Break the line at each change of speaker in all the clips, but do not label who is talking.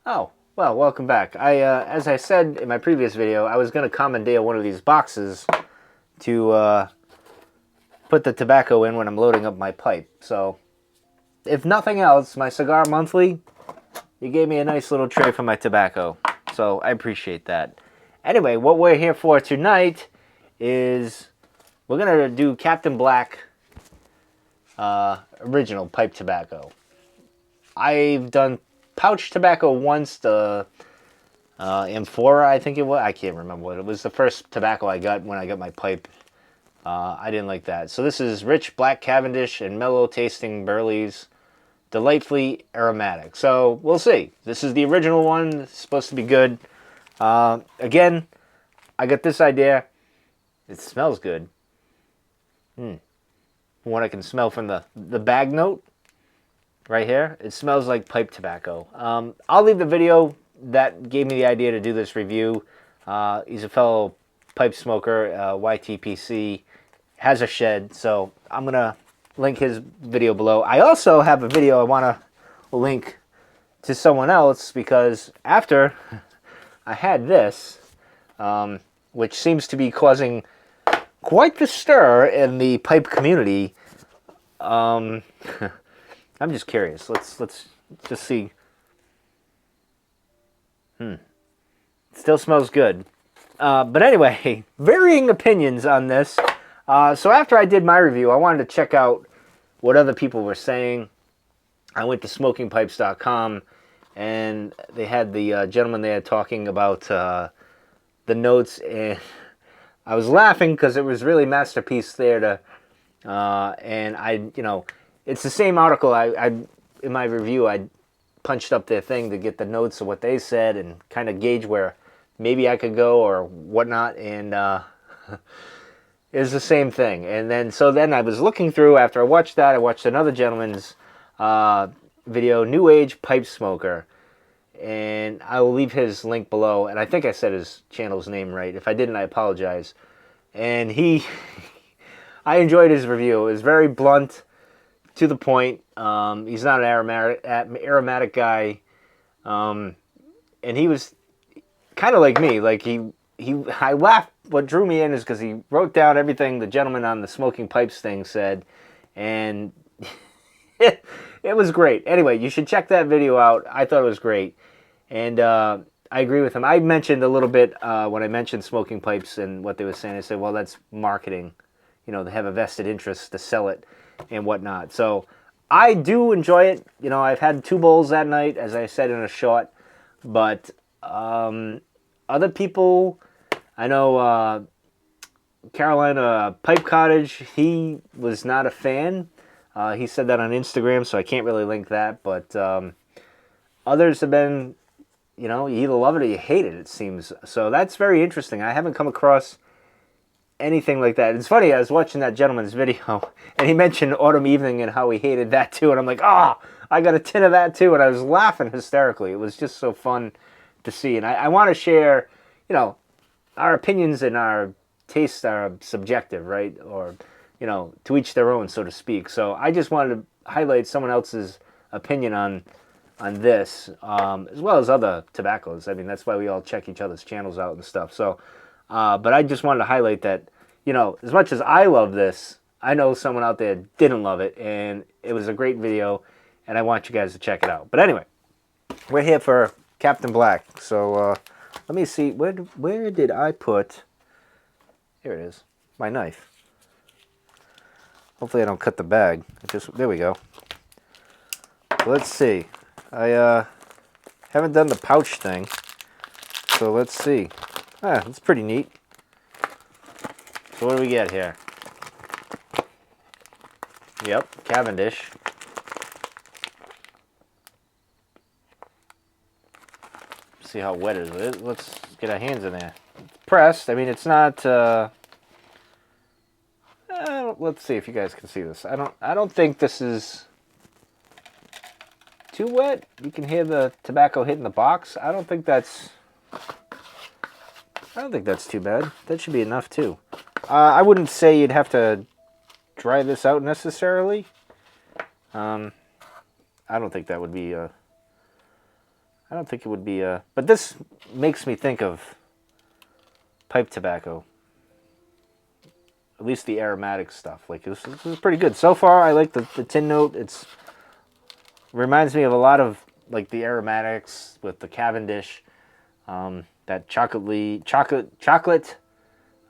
Oh, well, welcome back. As I said in my previous video, I was going to commandeer one of these boxes to put the tobacco in when I'm loading up my pipe. So, if nothing else, my Cigar Monthly, you gave me a nice little tray for my tobacco. So, I appreciate that. Anyway, what we're here for tonight is we're going to do Captain Black original pipe tobacco. I've done pouch tobacco once, the Amphora, I think it was. I can't remember what it was. The first tobacco I got when I got my pipe. I didn't like that. So this is rich black Cavendish and mellow tasting burleys, delightfully aromatic. So we'll see. This is the original one. It's supposed to be good. Again, I got this idea. It smells good. One I can smell from the bag note right here. It smells like pipe tobacco. I'll leave the video that gave me the idea to do this review. He's a fellow pipe smoker, YTPC, has a shed, so I'm going to link his video below. I also have a video I want to link to someone else because after I had this, which seems to be causing quite the stir in the pipe community, I'm just curious. Let's just see. It still smells good. But anyway, varying opinions on this. So after I did my review, I wanted to check out what other people were saying. I went to smokingpipes.com, and they had the gentleman there talking about the notes, and I was laughing because it was really masterpiece there to, and it's the same article. I in my review, I punched up their thing to get the notes of what they said and kind of gauge where maybe I could go or whatnot, and it was the same thing. And then I was looking through, after I watched that, I watched another gentleman's video, New Age Pipe Smoker, and I will leave his link below, and I think I said his channel's name right. If I didn't, I apologize. And I enjoyed his review. It was very blunt, to the point. He's not an aromatic guy, and he was kind of like me. Like I laughed. What drew me in is because he wrote down everything the gentleman on the smoking pipes thing said, and it was great. Anyway, you should check that video out. I thought it was great, and I agree with him. I mentioned a little bit when I mentioned smoking pipes and what they were saying. I said, well, that's marketing. You know, they have a vested interest to sell it and whatnot. So I do enjoy it. You know, I've had 2 bowls that night, as I said in a short, but other people, I know Carolina Pipe Cottage, he was not a fan. He said that on Instagram, so I can't really link that, but others have been, you know, you either love it or you hate it, it seems. So that's very interesting. I haven't come across anything like that. It's funny, I was watching that gentleman's video, and he mentioned Autumn Evening and how he hated that too, and I'm like, I got a tin of that too, and I was laughing hysterically. It was just so fun to see, and I want to share, you know, our opinions and our tastes are subjective, right? Or, you know, to each their own, so to speak. So I just wanted to highlight someone else's opinion on this, as well as other tobaccos. I mean, that's why we all check each other's channels out and stuff. So, but I just wanted to highlight that, you know, as much as I love this, I know someone out there didn't love it, and it was a great video, and I want you guys to check it out. But anyway, we're here for Captain Black. So let me see, where did I put, here it is, my knife. Hopefully I don't cut the bag. There we go. Let's see. I haven't done the pouch thing, so let's see. That's pretty neat. So what do we get here? Yep, Cavendish. See how wet it is. Let's get our hands in there. It's pressed. I mean, it's not. Let's see if you guys can see this. I don't think this is too wet. You can hear the tobacco hitting the box. I don't think that's too bad. That should be enough too. I wouldn't say you'd have to dry this out necessarily. I don't think that would be I don't think it would be but this makes me think of pipe tobacco. At least the aromatic stuff. Like this is pretty good. So far I like the tin note. It's reminds me of a lot of like the aromatics with the Cavendish. That chocolate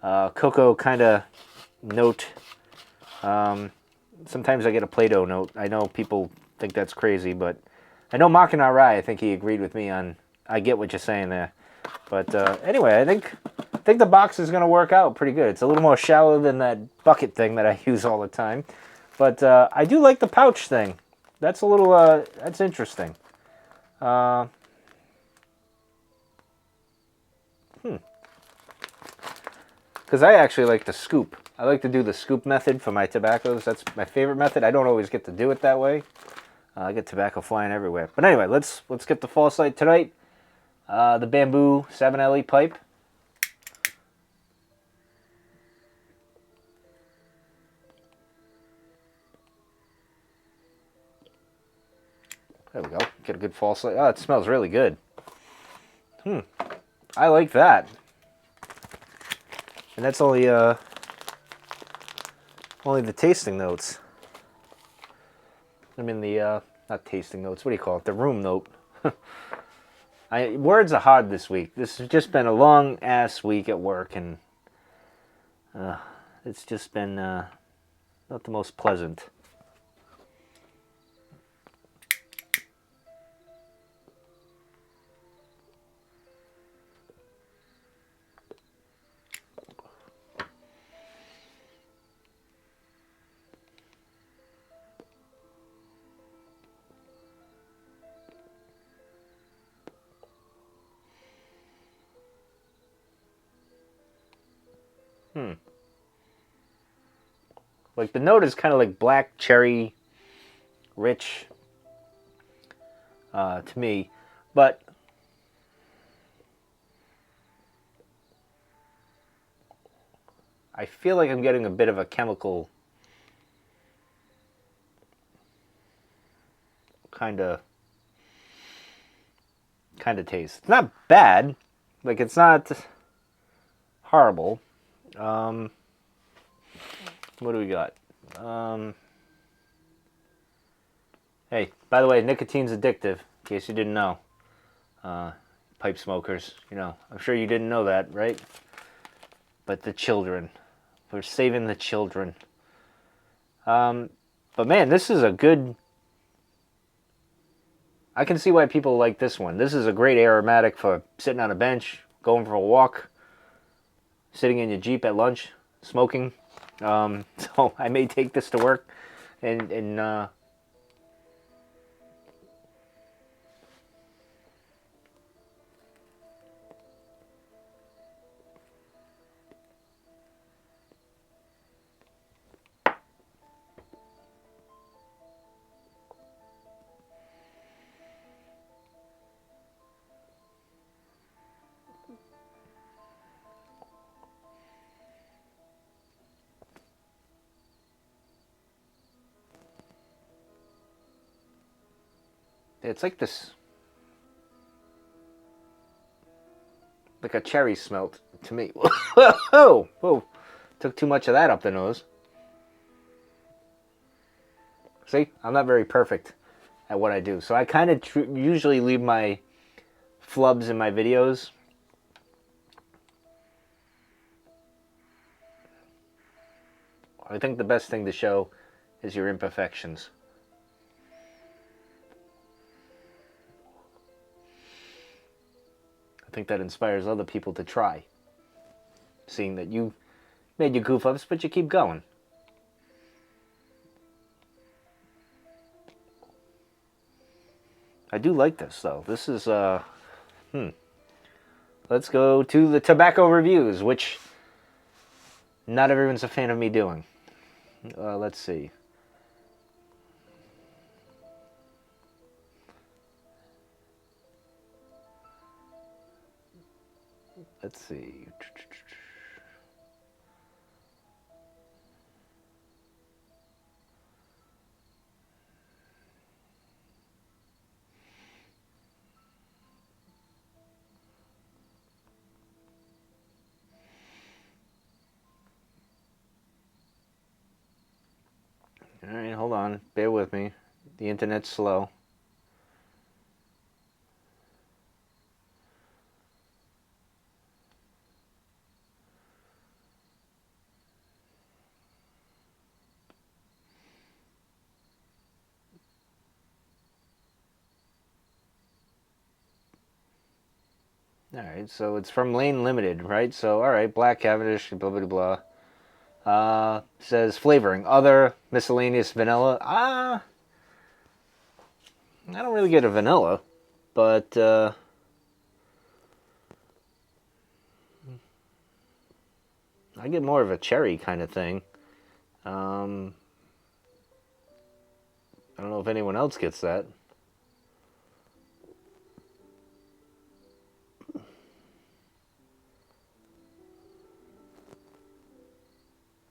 cocoa kind of note. Sometimes I get a Play-Doh note. I know people think that's crazy, but I know Mach and Rai, I think he agreed with me on, I get what you're saying there. But anyway, I think the box is going to work out pretty good. It's a little more shallow than that bucket thing that I use all the time. But I do like the pouch thing. That's a little, that's interesting. Because I actually like the scoop. I like to do the scoop method for my tobaccos. That's my favorite method. I don't always get to do it that way. I get tobacco flying everywhere. But anyway, let's get the false light tonight. The bamboo 7LE pipe. There we go. Get a good false light. Oh, it smells really good. I like that. And that's only the tasting notes. I mean the not tasting notes. What do you call it? The room note. Words are hard this week. This has just been a long ass week at work, and it's just been not the most pleasant. Like the note is kind of like black cherry, rich to me, but I feel like I'm getting a bit of a chemical kind of taste. It's not bad, like it's not horrible. What do we got? Hey, by the way, nicotine's addictive, in case you didn't know. Pipe smokers, you know, I'm sure you didn't know that, right? But the children. We're saving the children. But man, this is a good... I can see why people like this one. This is a great aromatic for sitting on a bench, going for a walk, sitting in your Jeep at lunch, smoking. So I may take this to work and it's like this, like a cherry smelt to me. Whoa, whoa, took too much of that up the nose. See, I'm not very perfect at what I do, so I kind of usually leave my flubs in my videos. I think the best thing to show is your imperfections. I think that inspires other people to try. Seeing that you made your goof ups, but you keep going. I do like this though. This is Let's go to the tobacco reviews, which not everyone's a fan of me doing. Let's see. Let's see. on. Bear with me. The internet's slow. Alright, so it's from Lane Limited, right? So, alright, Black Cavendish, blah, blah, blah. Says flavoring, other miscellaneous vanilla. I don't really get a vanilla, but I get more of a cherry kind of thing. I don't know if anyone else gets that.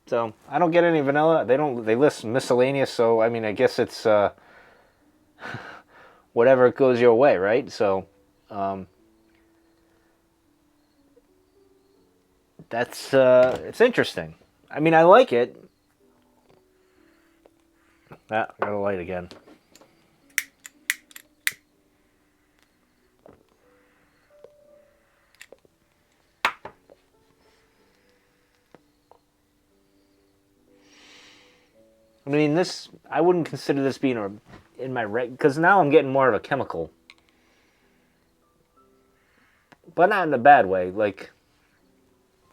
So I don't get any vanilla. They list miscellaneous, so I mean I guess it's whatever goes your way, right? So that's it's interesting. I mean I like it. I got a light again. I mean, I wouldn't consider this being in my because now I'm getting more of a chemical, but not in a bad way. Like,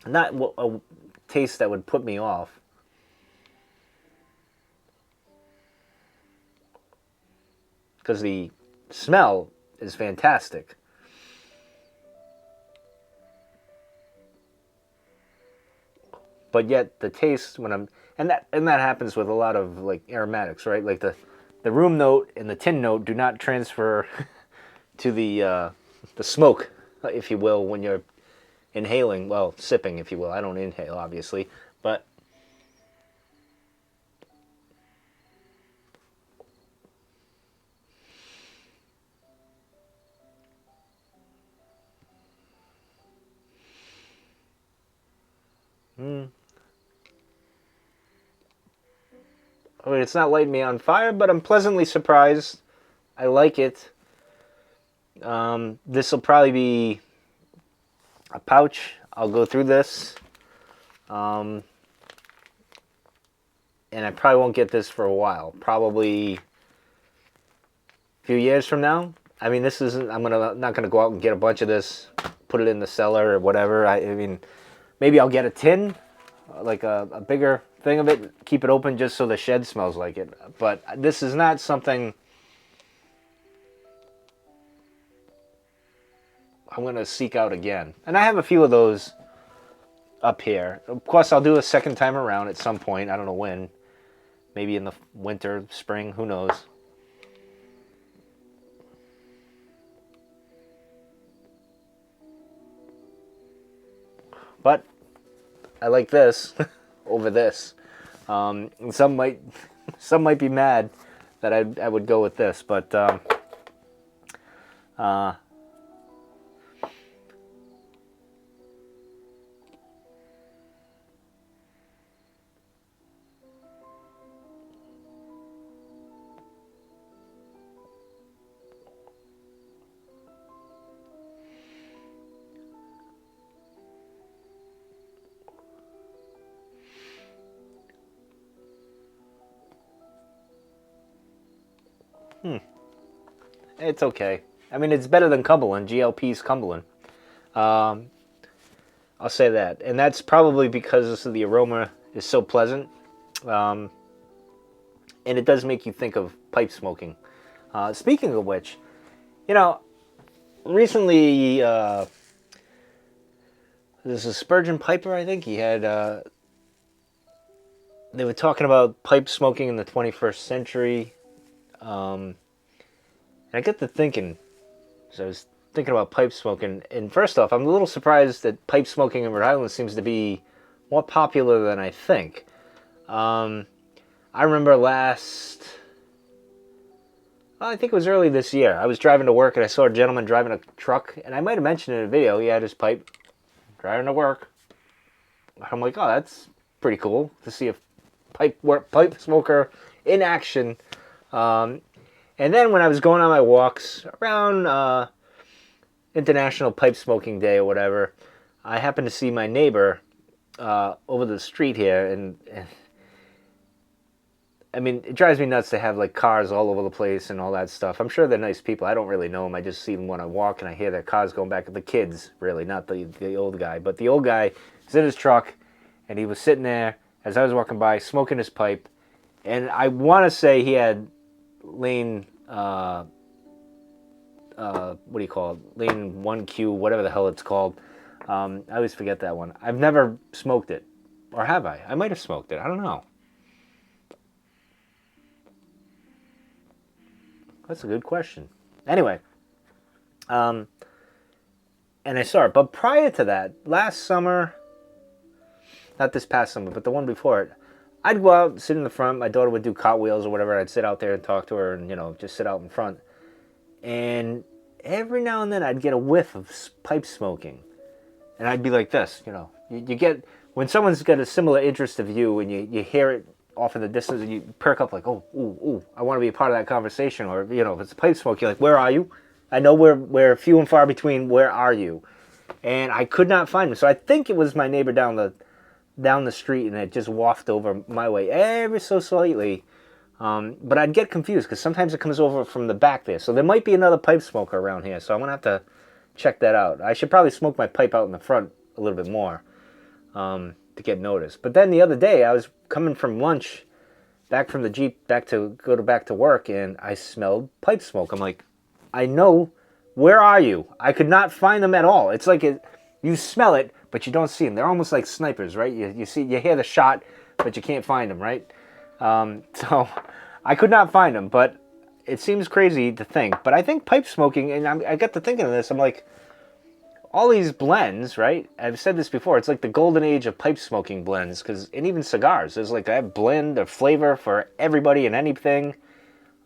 not a taste that would put me off. Because the smell is fantastic. But yet the taste and that happens with a lot of like aromatics, right? Like the room note and the tin note do not transfer to the smoke, if you will, when you're inhaling, well, sipping, if you will. I don't inhale, obviously, but I mean, it's not lighting me on fire, but I'm pleasantly surprised. I like it. This will probably be a pouch. I'll go through this. And I probably won't get this for a while. Probably a few years from now. I mean, this isn't. Not gonna go out and get a bunch of this, put it in the cellar or whatever. I mean, maybe I'll get a tin, like a bigger thing of it. Keep it open just so the shed smells like it. But this is not something I'm gonna seek out again. And I have a few of those up here. Of course, I'll do a second time around at some point. I don't know when. Maybe in the winter, spring. Who knows? But I like this over this. And some might be mad that I would go with this, but it's okay. I mean, it's better than Cumberland, GLP's Cumberland. I'll say that. And that's probably because the aroma is so pleasant. And it does make you think of pipe smoking. Speaking of which, you know, recently, this is Spurgeon Piper, I think. He had, they were talking about pipe smoking in the 21st century. And I get to thinking, so I was thinking about pipe smoking, and first off, I'm a little surprised that pipe smoking in Rhode Island seems to be more popular than I think. I remember I think it was early this year, I was driving to work and I saw a gentleman driving a truck, and I might have mentioned in a video, he had his pipe driving to work. I'm like, oh, that's pretty cool to see a pipe smoker in action. And then when I was going on my walks around International Pipe Smoking Day or whatever, I happened to see my neighbor over the street here, and I mean, it drives me nuts to have like cars all over the place and all that stuff. I'm sure they're nice people. I don't really know them. I just see them when I walk and I hear their cars going back. The kids, really, not the old guy. But the old guy was in his truck, and he was sitting there as I was walking by, smoking his pipe. And I want to say he had lane, what do you call it? Lane 1Q, whatever the hell it's called. I always forget that one. I've never smoked it. Or have I? I might have smoked it. I don't know. That's a good question. Anyway, and I saw it. But prior to that, last summer, not this past summer, but the one before it, I'd go out, sit in the front. My daughter would do cartwheels or whatever. I'd sit out there and talk to her and, just sit out in front. And every now and then I'd get a whiff of pipe smoking. And I'd be like this, You get, when someone's got a similar interest of you and you hear it off in the distance and you perk up like, oh, ooh, ooh, I want to be a part of that conversation. Or, if it's a pipe smoke, you're like, where are you? I know we're few and far between. Where are you? And I could not find him. So I think it was my neighbor down the street, and it just wafted over my way ever so slightly. But I'd get confused because sometimes it comes over from the back there. So there might be another pipe smoker around here. So I'm going to have to check that out. I should probably smoke my pipe out in the front a little bit more to get noticed. But then the other day, I was coming from lunch, back from the Jeep, back to work, and I smelled pipe smoke. I'm like, I know, where are you? I could not find them at all. It's like you smell it, but you don't see them. They're almost like snipers, right? You hear the shot, but you can't find them, right? So I could not find them, but it seems crazy to think. But I think pipe smoking, and I got to thinking of this, I'm like, all these blends, right? I've said this before. It's like the golden age of pipe smoking blends, and even cigars. There's like a blend of flavor for everybody and anything.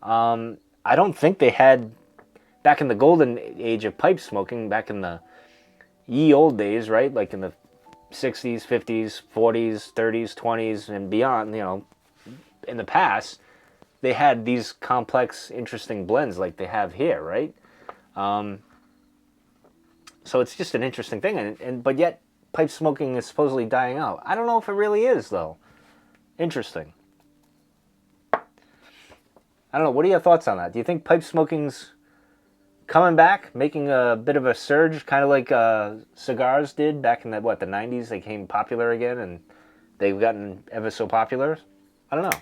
I don't think they had, back in the golden age of pipe smoking, back in the ye old days, right? Like in the 60s, 50s, 40s, 30s, 20s, and beyond, in the past, they had these complex, interesting blends like they have here, right? So it's just an interesting thing, but yet pipe smoking is supposedly dying out. I don't know if it really is, though. Interesting. I don't know. What are your thoughts on that? Do you think pipe smoking's coming back, making a bit of a surge, kind of like cigars did back in the 90s? They became popular again, and they've gotten ever so popular? I don't know.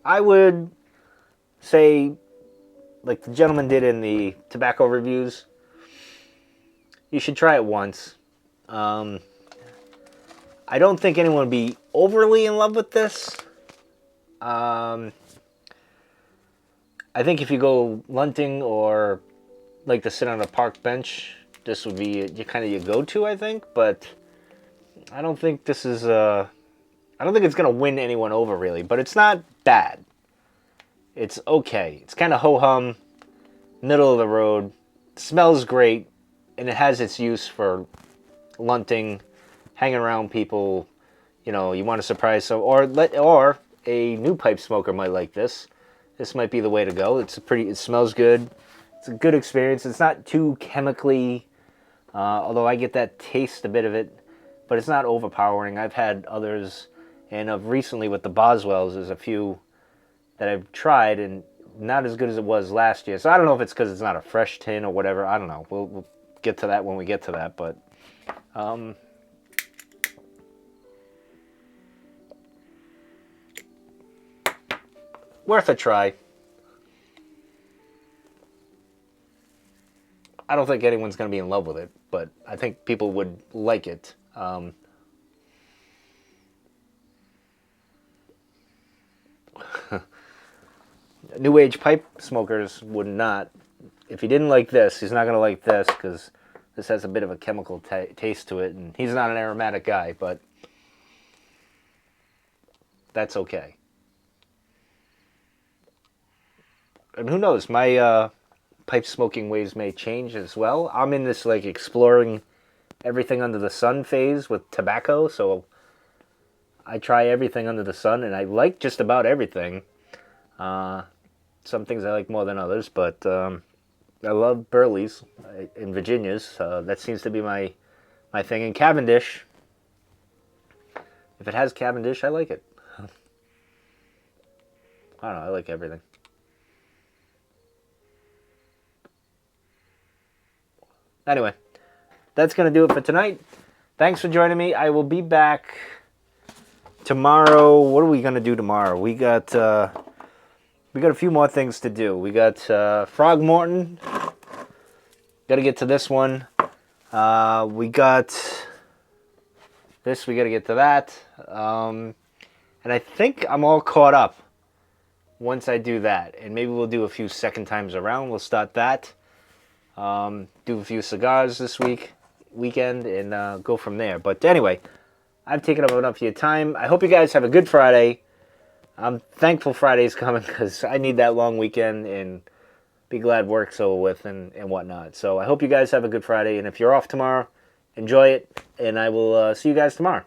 I would say, like the gentleman did in the tobacco reviews, you should try it once. I don't think anyone would be overly in love with this. I think if you go lunting or like to sit on a park bench, this would be your go-to, I think. But I don't think this is I don't think it's going to win anyone over, really. But it's not bad. It's okay. It's kind of ho-hum, middle of the road. Smells great, and it has its use for lunting, hanging around people. You want to surprise some, or a new pipe smoker might like this. This might be the way to go. It smells good. It's a good experience. It's not too chemically, although I get that taste, a bit of it, but it's not overpowering. I've had others, and of recently with the Boswells, there's a few that I've tried, and not as good as it was last year. So I don't know if it's because it's not a fresh tin or whatever. I don't know. We'll get to that when we get to that, but worth a try. I don't think anyone's going to be in love with it, but I think people would like it. New age pipe smokers would not. If he didn't like this, he's not going to like this, because This has a bit of a chemical taste to it, and he's not an aromatic guy, but that's okay. And who knows, my pipe smoking ways may change as well. I'm in this like exploring everything under the sun phase with tobacco, so I try everything under the sun, and I like just about everything. Some things I like more than others, but I love Burley's in Virginia's. That seems to be my thing. And Cavendish, if it has Cavendish, I like it. I don't know, I like everything. Anyway, that's going to do it for tonight. Thanks for joining me. I will be back tomorrow. What are we going to do tomorrow? We got a few more things to do. We got Frogmorton. Got to get to this one. We got this. We got to get to that. And I think I'm all caught up once I do that. And maybe we'll do a few second times around. We'll start that. Do a few cigars this weekend, and go from there. But anyway, I've taken up enough of your time. I hope you guys have a good Friday. I'm thankful Friday's coming because I need that long weekend and be glad work's over with and whatnot. So I hope you guys have a good Friday, and if you're off tomorrow, enjoy it, and I will see you guys tomorrow.